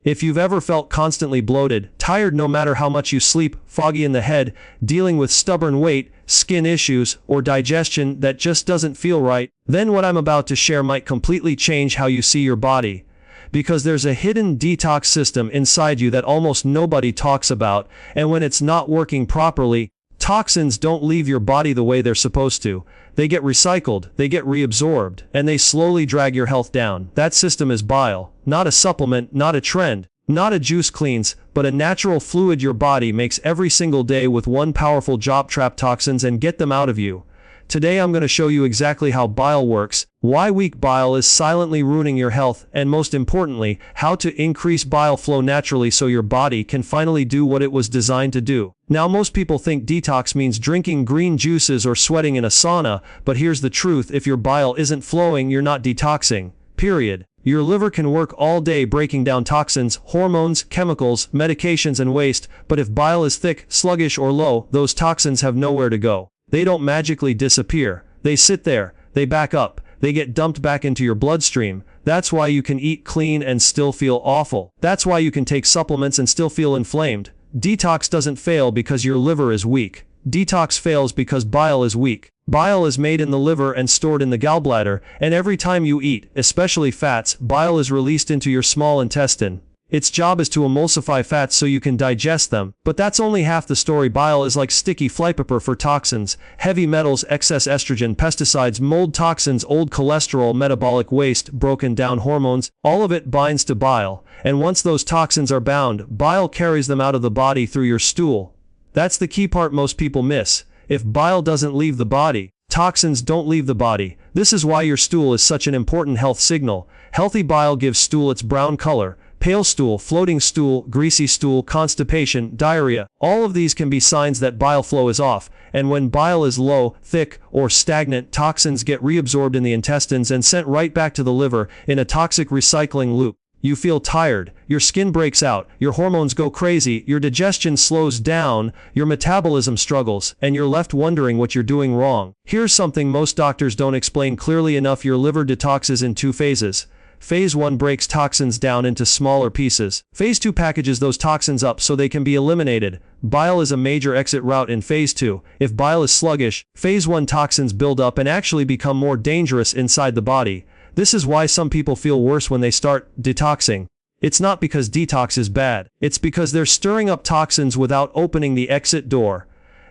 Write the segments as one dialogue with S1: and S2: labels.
S1: If you've ever felt constantly bloated, tired no matter how much you sleep, foggy in the head, dealing with stubborn weight, skin issues, or digestion that just doesn't feel right, then what I'm about to share might completely change how you see your body. Because there's a hidden detox system inside you that almost nobody talks about, and when it's not working properly, toxins don't leave your body the way they're supposed to. They get recycled, they get reabsorbed, and they slowly drag your health down. That system is bile, not a supplement, not a trend, not a juice cleanse, but a natural fluid your body makes every single day with one powerful job: trap toxins and get them out of you. Today I'm going to show you exactly how bile works, why weak bile is silently ruining your health, and most importantly, how to increase bile flow naturally so your body can finally do what it was designed to do. Now most people think detox means drinking green juices or sweating in a sauna, but here's the truth: if your bile isn't flowing, you're not detoxing. Period. Your liver can work all day breaking down toxins, hormones, chemicals, medications, and waste, but if bile is thick, sluggish, or low, those toxins have nowhere to go. They don't magically disappear. They sit there, they back up, they get dumped back into your bloodstream. That's why you can eat clean and still feel awful. That's why you can take supplements and still feel inflamed. Detox doesn't fail because your liver is weak. Detox fails because bile is weak. Bile is made in the liver and stored in the gallbladder, and every time you eat, especially fats, bile is released into your small intestine. Its job is to emulsify fats so you can digest them, but that's only half the story. Bile is like sticky flypaper for toxins, heavy metals, excess estrogen, pesticides, mold toxins, old cholesterol, metabolic waste, broken down hormones. All of it binds to bile, and once those toxins are bound, bile carries them out of the body through your stool. That's the key part most people miss. If bile doesn't leave the body, toxins don't leave the body. This is why your stool is such an important health signal. Healthy bile gives stool its brown color. Pale stool, floating stool, greasy stool, constipation, diarrhea, all of these can be signs that bile flow is off, and when bile is low, thick, or stagnant, toxins get reabsorbed in the intestines and sent right back to the liver in a toxic recycling loop. You feel tired, your skin breaks out, your hormones go crazy, your digestion slows down, your metabolism struggles, and you're left wondering what you're doing wrong. Here's something most doctors don't explain clearly enough: your liver detoxes in 2 phases. Phase 1 breaks toxins down into smaller pieces. Phase 2 packages those toxins up so they can be eliminated. Bile is a major exit route in Phase 2. If bile is sluggish, Phase 1 toxins build up and actually become more dangerous inside the body. This is why some people feel worse when they start detoxing. It's not because detox is bad. It's because they're stirring up toxins without opening the exit door.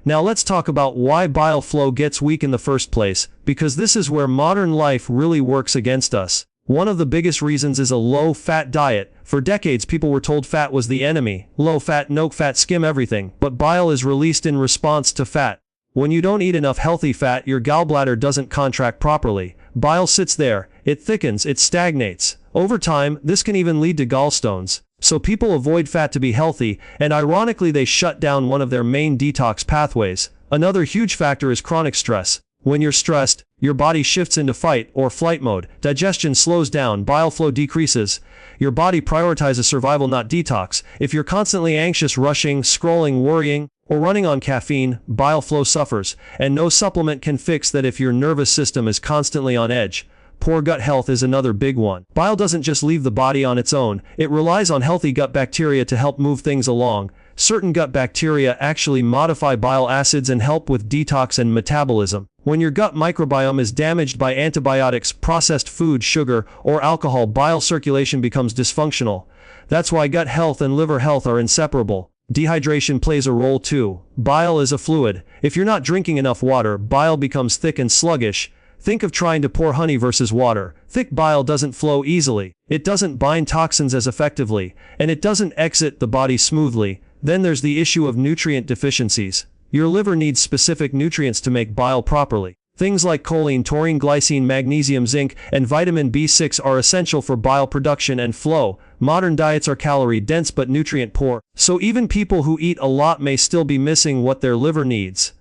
S1: Now let's talk about why bile flow gets weak in the first place, because this is where modern life really works against us. One of the biggest reasons is a low-fat diet. For decades people were told fat was the enemy. Low fat, no fat, skim everything. But bile is released in response to fat. When you don't eat enough healthy fat, your gallbladder doesn't contract properly. Bile sits there, it thickens, it stagnates. Over time, this can even lead to gallstones. So people avoid fat to be healthy, and ironically they shut down one of their main detox pathways. Another huge factor is chronic stress. When you're stressed, your body shifts into fight or flight mode. Digestion slows down, bile flow decreases. Your body prioritizes survival, not detox. If you're constantly anxious, rushing, scrolling, worrying, or running on caffeine, bile flow suffers. And no supplement can fix that. If your nervous system is constantly on edge, poor gut health is another big one. Bile doesn't just leave the body on its own. It relies on healthy gut bacteria to help move things along. Certain gut bacteria actually modify bile acids and help with detox and metabolism. When your gut microbiome is damaged by antibiotics, processed food, sugar, or alcohol, bile circulation becomes dysfunctional. That's why gut health and liver health are inseparable. Dehydration plays a role too. Bile is a fluid. If you're not drinking enough water, bile becomes thick and sluggish. Think of trying to pour honey versus water. Thick bile doesn't flow easily. It doesn't bind toxins as effectively, and it doesn't exit the body smoothly. Then there's the issue of nutrient deficiencies. Your liver needs specific nutrients to make bile properly. Things like choline, taurine, glycine, magnesium, zinc, and vitamin B6 are essential for bile production and flow. Modern diets are calorie-dense but nutrient-poor, so even people who eat a lot may still be missing what their liver needs.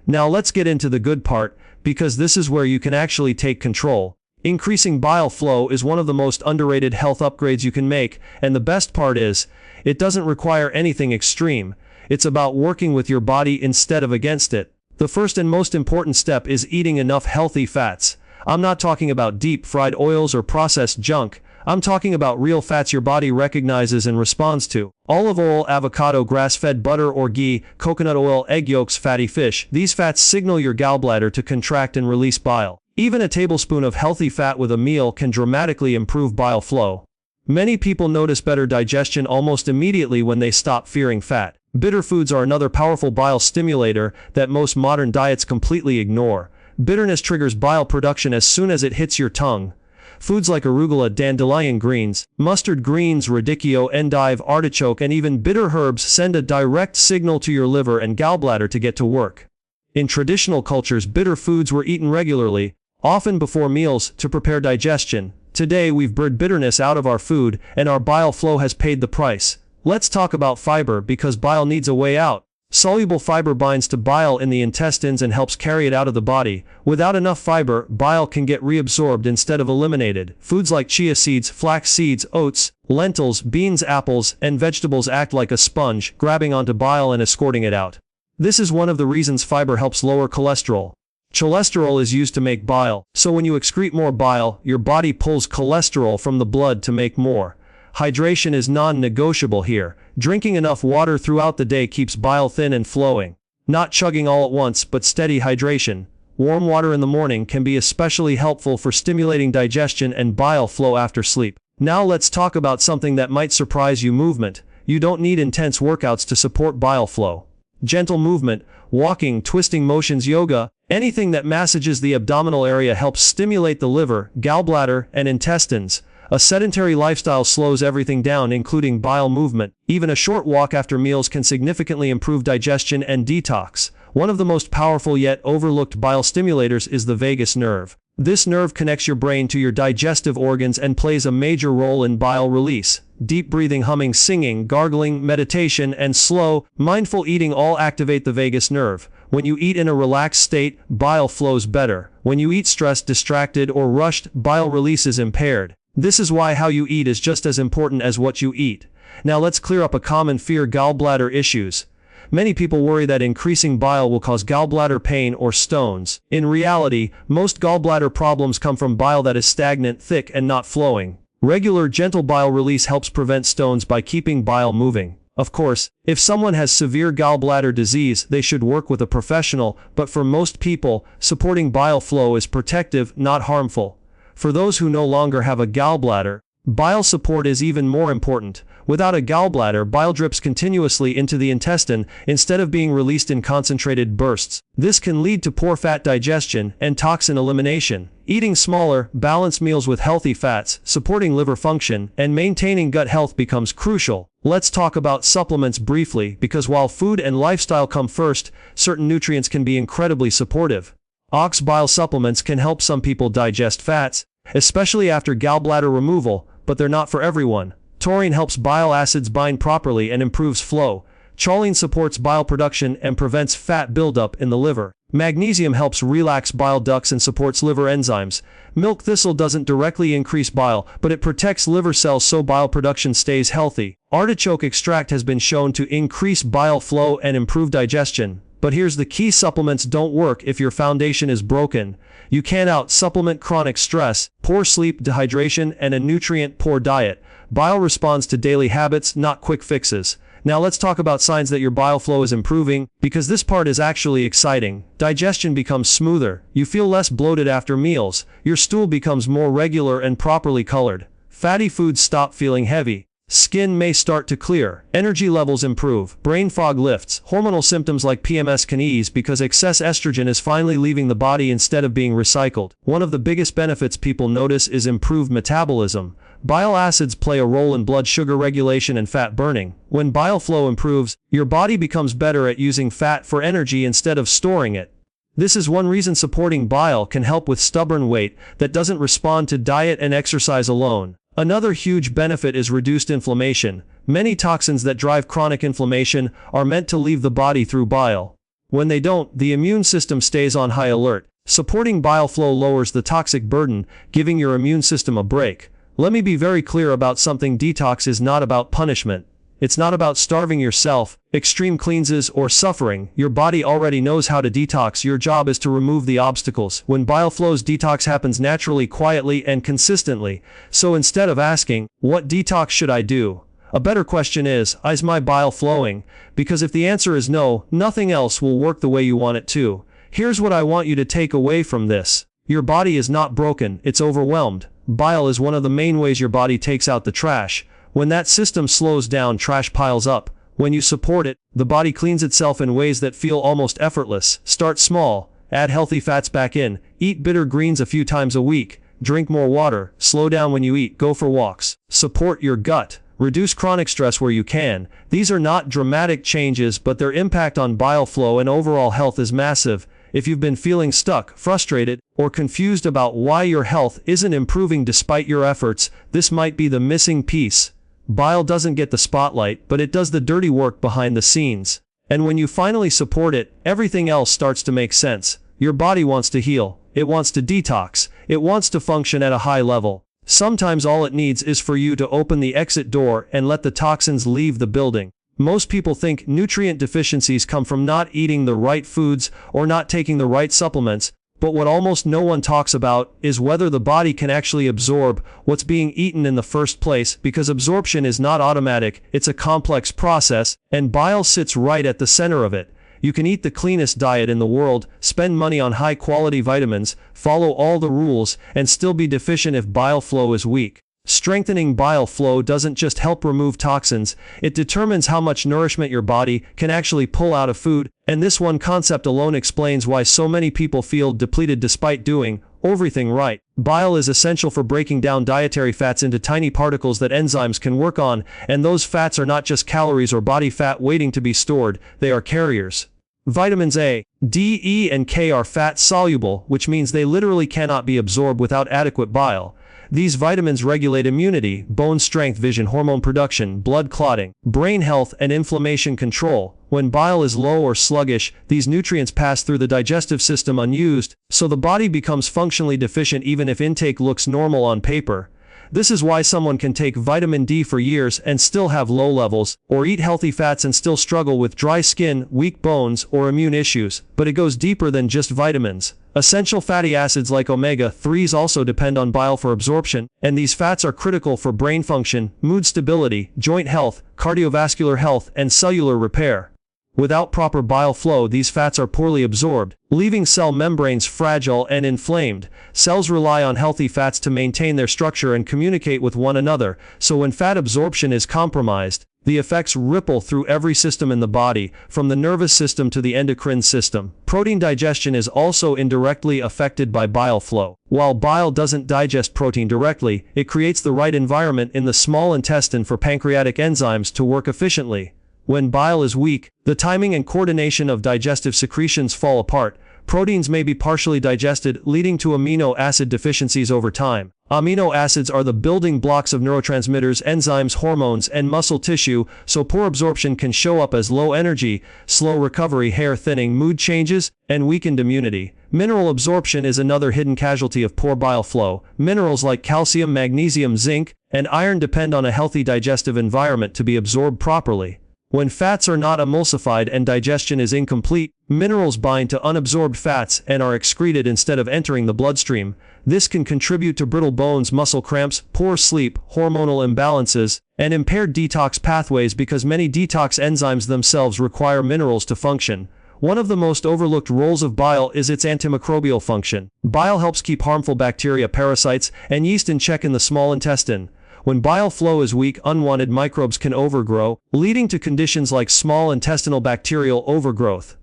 S1: Now let's get into the good part, because this is where you can actually take control. Increasing bile flow is one of the most underrated health upgrades you can make, and the best part is, it doesn't require anything extreme. It's about working with your body instead of against it. The first and most important step is eating enough healthy fats. I'm not talking about deep-fried oils or processed junk. I'm talking about real fats your body recognizes and responds to. Olive oil, avocado, grass-fed butter or ghee, coconut oil, egg yolks, fatty fish. These fats signal your gallbladder to contract and release bile. Even a tablespoon of healthy fat with a meal can dramatically improve bile flow. Many people notice better digestion almost immediately when they stop fearing fat. Bitter foods are another powerful bile stimulator that most modern diets completely ignore. Bitterness triggers bile production as soon as it hits your tongue. Foods like arugula, dandelion greens, mustard greens, radicchio, endive, artichoke, and even bitter herbs send a direct signal to your liver and gallbladder to get to work. In traditional cultures, bitter foods were eaten regularly, often before meals, to prepare digestion. Today, we've bred bitterness out of our food, and our bile flow has paid the price. Let's talk about fiber, because bile needs a way out. Soluble fiber binds to bile in the intestines and helps carry it out of the body. Without enough fiber, bile can get reabsorbed instead of eliminated. Foods like chia seeds, flax seeds, oats, lentils, beans, apples, and vegetables act like a sponge, grabbing onto bile and escorting it out. This is one of the reasons fiber helps lower cholesterol. Cholesterol is used to make bile, so when you excrete more bile, your body pulls cholesterol from the blood to make more. Hydration is non-negotiable here. Drinking enough water throughout the day keeps bile thin and flowing. Not chugging all at once, but steady hydration. Warm water in the morning can be especially helpful for stimulating digestion and bile flow after sleep. Now let's talk about something that might surprise you: movement. You don't need intense workouts to support bile flow. Gentle movement, walking, twisting motions, yoga, anything that massages the abdominal area helps stimulate the liver, gallbladder, and intestines. A sedentary lifestyle slows everything down, including bile movement. Even a short walk after meals can significantly improve digestion and detox. One of the most powerful yet overlooked bile stimulators is the vagus nerve. This nerve connects your brain to your digestive organs and plays a major role in bile release. Deep breathing, humming, singing, gargling, meditation, and slow, mindful eating all activate the vagus nerve. When you eat in a relaxed state, bile flows better. When you eat stressed, distracted, or rushed, bile release is impaired. This is why how you eat is just as important as what you eat. Now let's clear up a common fear: gallbladder issues. Many people worry that increasing bile will cause gallbladder pain or stones. In reality, most gallbladder problems come from bile that is stagnant, thick, and not flowing. Regular, gentle bile release helps prevent stones by keeping bile moving. Of course, if someone has severe gallbladder disease, they should work with a professional, but for most people, supporting bile flow is protective, not harmful. For those who no longer have a gallbladder, bile support is even more important. Without a gallbladder, bile drips continuously into the intestine instead of being released in concentrated bursts. This can lead to poor fat digestion and toxin elimination. Eating smaller, balanced meals with healthy fats, supporting liver function, and maintaining gut health becomes crucial. Let's talk about supplements briefly, because while food and lifestyle come first, certain nutrients can be incredibly supportive. Ox bile supplements can help some people digest fats, especially after gallbladder removal, but they're not for everyone. Taurine helps bile acids bind properly and improves flow. Choline supports bile production and prevents fat buildup in the liver. Magnesium helps relax bile ducts and supports liver enzymes. Milk thistle doesn't directly increase bile, but it protects liver cells so bile production stays healthy. Artichoke extract has been shown to increase bile flow and improve digestion. But here's the key: supplements don't work if your foundation is broken. You can't out-supplement chronic stress, poor sleep, dehydration, and a nutrient-poor diet. Bile responds to daily habits, not quick fixes. Now let's talk about signs that your bile flow is improving, because this part is actually exciting. Digestion becomes smoother. You feel less bloated after meals. Your stool becomes more regular and properly colored. Fatty foods stop feeling heavy. Skin may start to clear. Energy levels improve. Brain fog lifts. Hormonal symptoms like PMS can ease because excess estrogen is finally leaving the body instead of being recycled. One of the biggest benefits people notice is improved metabolism. Bile acids play a role in blood sugar regulation and fat burning. When bile flow improves, your body becomes better at using fat for energy instead of storing it. This is one reason supporting bile can help with stubborn weight that doesn't respond to diet and exercise alone. Another huge benefit is reduced inflammation. Many toxins that drive chronic inflammation are meant to leave the body through bile. When they don't, the immune system stays on high alert. Supporting bile flow lowers the toxic burden, giving your immune system a break. Let me be very clear about something: detox is not about punishment. It's not about starving yourself, extreme cleanses, or suffering. Your body already knows how to detox. Your job is to remove the obstacles. When bile flows, detox happens naturally, quietly, and consistently. So instead of asking, what detox should I do? A better question is my bile flowing? Because if the answer is no, nothing else will work the way you want it to. Here's what I want you to take away from this. Your body is not broken, it's overwhelmed. Bile is one of the main ways your body takes out the trash. When that system slows down, trash piles up. When you support it, the body cleans itself in ways that feel almost effortless. Start small, add healthy fats back in, eat bitter greens a few times a week, drink more water, slow down when you eat, go for walks. Support your gut. Reduce chronic stress where you can. These are not dramatic changes, but their impact on bile flow and overall health is massive. If you've been feeling stuck, frustrated, or confused about why your health isn't improving despite your efforts, this might be the missing piece. Bile doesn't get the spotlight, but it does the dirty work behind the scenes. And when you finally support it, everything else starts to make sense. Your body wants to heal. It wants to detox. It wants to function at a high level. Sometimes all it needs is for you to open the exit door and let the toxins leave the building. Most people think nutrient deficiencies come from not eating the right foods or not taking the right supplements, but what almost no one talks about is whether the body can actually absorb what's being eaten in the first place, because absorption is not automatic, it's a complex process, and bile sits right at the center of it. You can eat the cleanest diet in the world, spend money on high-quality vitamins, follow all the rules, and still be deficient if bile flow is weak. Strengthening bile flow doesn't just help remove toxins, it determines how much nourishment your body can actually pull out of food, and this one concept alone explains why so many people feel depleted despite doing everything right. Bile is essential for breaking down dietary fats into tiny particles that enzymes can work on, and those fats are not just calories or body fat waiting to be stored, they are carriers. Vitamins A, D, E, and K are fat-soluble, which means they literally cannot be absorbed without adequate bile. These vitamins regulate immunity, bone strength, vision, hormone production, blood clotting, brain health, and inflammation control. When bile is low or sluggish, these nutrients pass through the digestive system unused, so the body becomes functionally deficient even if intake looks normal on paper. This is why someone can take vitamin D for years and still have low levels, or eat healthy fats and still struggle with dry skin, weak bones, or immune issues. But it goes deeper than just vitamins. Essential fatty acids like omega-3s also depend on bile for absorption, and these fats are critical for brain function, mood stability, joint health, cardiovascular health, and cellular repair. Without proper bile flow, these fats are poorly absorbed, leaving cell membranes fragile and inflamed. Cells rely on healthy fats to maintain their structure and communicate with one another, so when fat absorption is compromised, the effects ripple through every system in the body, from the nervous system to the endocrine system. Protein digestion is also indirectly affected by bile flow. While bile doesn't digest protein directly, it creates the right environment in the small intestine for pancreatic enzymes to work efficiently. When bile is weak, the timing and coordination of digestive secretions fall apart. Proteins may be partially digested, leading to amino acid deficiencies over time. Amino acids are the building blocks of neurotransmitters, enzymes, hormones, and muscle tissue, so poor absorption can show up as low energy, slow recovery, hair thinning, mood changes, and weakened immunity. Mineral absorption is another hidden casualty of poor bile flow. Minerals like calcium, magnesium, zinc, and iron depend on a healthy digestive environment to be absorbed properly. When fats are not emulsified and digestion is incomplete, minerals bind to unabsorbed fats and are excreted instead of entering the bloodstream. This can contribute to brittle bones, muscle cramps, poor sleep, hormonal imbalances, and impaired detox pathways because many detox enzymes themselves require minerals to function. One of the most overlooked roles of bile is its antimicrobial function. Bile helps keep harmful bacteria, parasites, and yeast in check in the small intestine. When bile flow is weak, unwanted microbes can overgrow, leading to conditions like small intestinal bacterial overgrowth.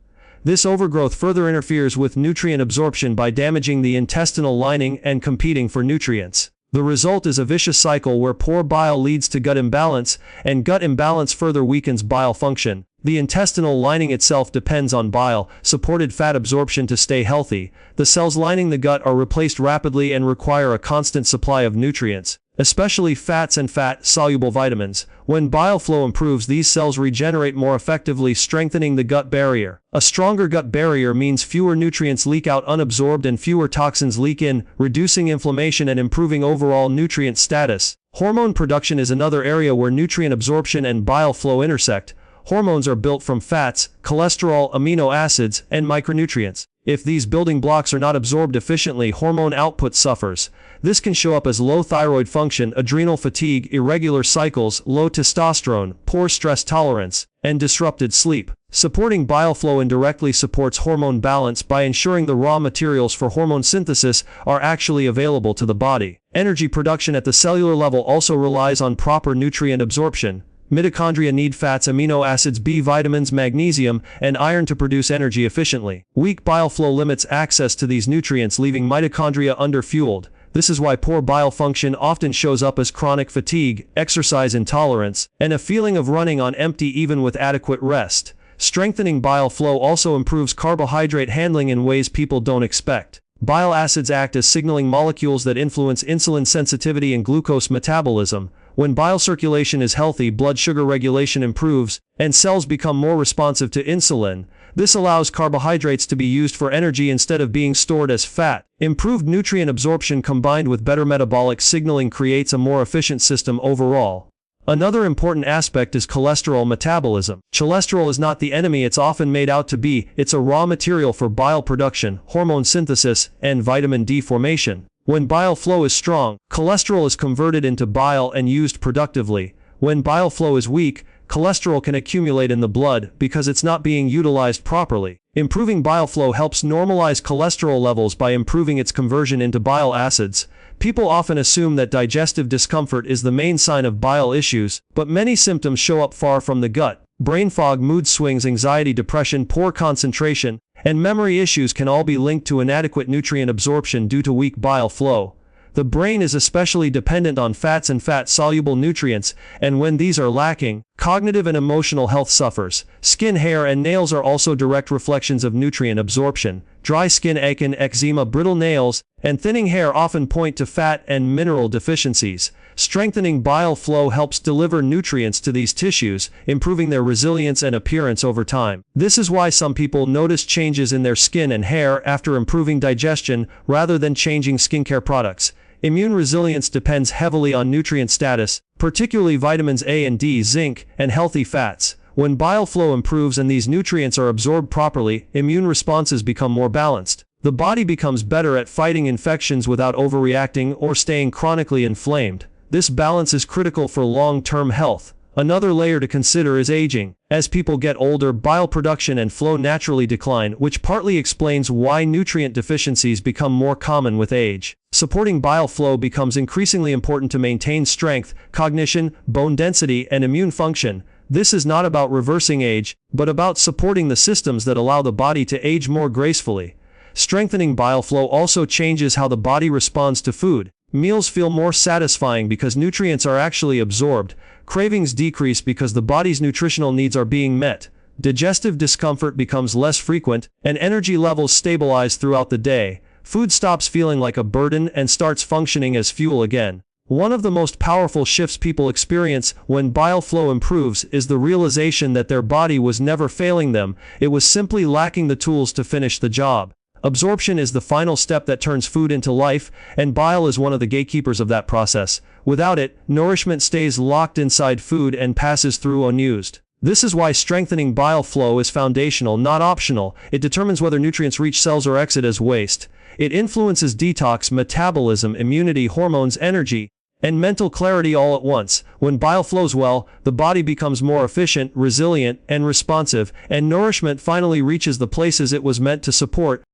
S1: This overgrowth further interferes with nutrient absorption by damaging the intestinal lining and competing for nutrients. The result is a vicious cycle where poor bile leads to gut imbalance, and gut imbalance further weakens bile function. The intestinal lining itself depends on bile-supported fat absorption to stay healthy. The cells lining the gut are replaced rapidly and require a constant supply of nutrients. especially fats and fat-soluble vitamins. When bile flow improves, these cells regenerate more effectively, strengthening the gut barrier. A stronger gut barrier means fewer nutrients leak out unabsorbed and fewer toxins leak in, reducing inflammation and improving overall nutrient status. Hormone production is another area where nutrient absorption and bile flow intersect. Hormones are built from fats, cholesterol, amino acids, and micronutrients. If these building blocks are not absorbed efficiently, hormone output suffers. This can show up as low thyroid function, adrenal fatigue, irregular cycles, low testosterone, poor stress tolerance, and disrupted sleep. Supporting bile flow indirectly supports hormone balance by ensuring the raw materials for hormone synthesis are actually available to the body. Energy production at the cellular level also relies on proper nutrient absorption. Mitochondria need fats, amino acids, B vitamins, magnesium, and iron to produce energy efficiently. Weak bile flow limits access to these nutrients, leaving mitochondria underfueled. This is why poor bile function often shows up as chronic fatigue, exercise intolerance, and a feeling of running on empty even with adequate rest. Strengthening bile flow also improves carbohydrate handling in ways people don't expect. Bile acids act as signaling molecules that influence insulin sensitivity and glucose metabolism. When bile circulation is healthy, blood sugar regulation improves, and cells become more responsive to insulin. This allows carbohydrates to be used for energy instead of being stored as fat. Improved nutrient absorption combined with better metabolic signaling creates a more efficient system overall. Another important aspect is cholesterol metabolism. Cholesterol is not the enemy it's often made out to be. It's a raw material for bile production, hormone synthesis, and vitamin D formation. When bile flow is strong, cholesterol is converted into bile and used productively. When bile flow is weak, cholesterol can accumulate in the blood because it's not being utilized properly. Improving bile flow helps normalize cholesterol levels by improving its conversion into bile acids. People often assume that digestive discomfort is the main sign of bile issues, but many symptoms show up far from the gut. Brain fog, mood swings, anxiety, depression, poor concentration, and memory issues can all be linked to inadequate nutrient absorption due to weak bile flow. The brain is especially dependent on fats and fat-soluble nutrients, and when these are lacking, cognitive and emotional health suffers. Skin, hair, and nails are also direct reflections of nutrient absorption. Dry skin, acne, eczema, brittle nails, and thinning hair often point to fat and mineral deficiencies. Strengthening bile flow helps deliver nutrients to these tissues, improving their resilience and appearance over time. This is why some people notice changes in their skin and hair after improving digestion rather than changing skincare products. Immune resilience depends heavily on nutrient status, particularly vitamins A and D, zinc, and healthy fats. When bile flow improves and these nutrients are absorbed properly, immune responses become more balanced. The body becomes better at fighting infections without overreacting or staying chronically inflamed. This balance is critical for long-term health. Another layer to consider is aging. As people get older, bile production and flow naturally decline, which partly explains why nutrient deficiencies become more common with age. Supporting bile flow becomes increasingly important to maintain strength, cognition, bone density, and immune function. This is not about reversing age, but about supporting the systems that allow the body to age more gracefully. Strengthening bile flow also changes how the body responds to food. Meals feel more satisfying because nutrients are actually absorbed. Cravings decrease because the body's nutritional needs are being met. Digestive discomfort becomes less frequent, and energy levels stabilize throughout the day. Food stops feeling like a burden and starts functioning as fuel again. One of the most powerful shifts people experience when bile flow improves is the realization that their body was never failing them, it was simply lacking the tools to finish the job. Absorption is the final step that turns food into life, and bile is one of the gatekeepers of that process. Without it, nourishment stays locked inside food and passes through unused. This is why strengthening bile flow is foundational, not optional. It determines whether nutrients reach cells or exit as waste. It influences detox, metabolism, immunity, hormones, energy, and mental clarity all at once. When bile flows well, the body becomes more efficient, resilient, and responsive, and nourishment finally reaches the places it was meant to support.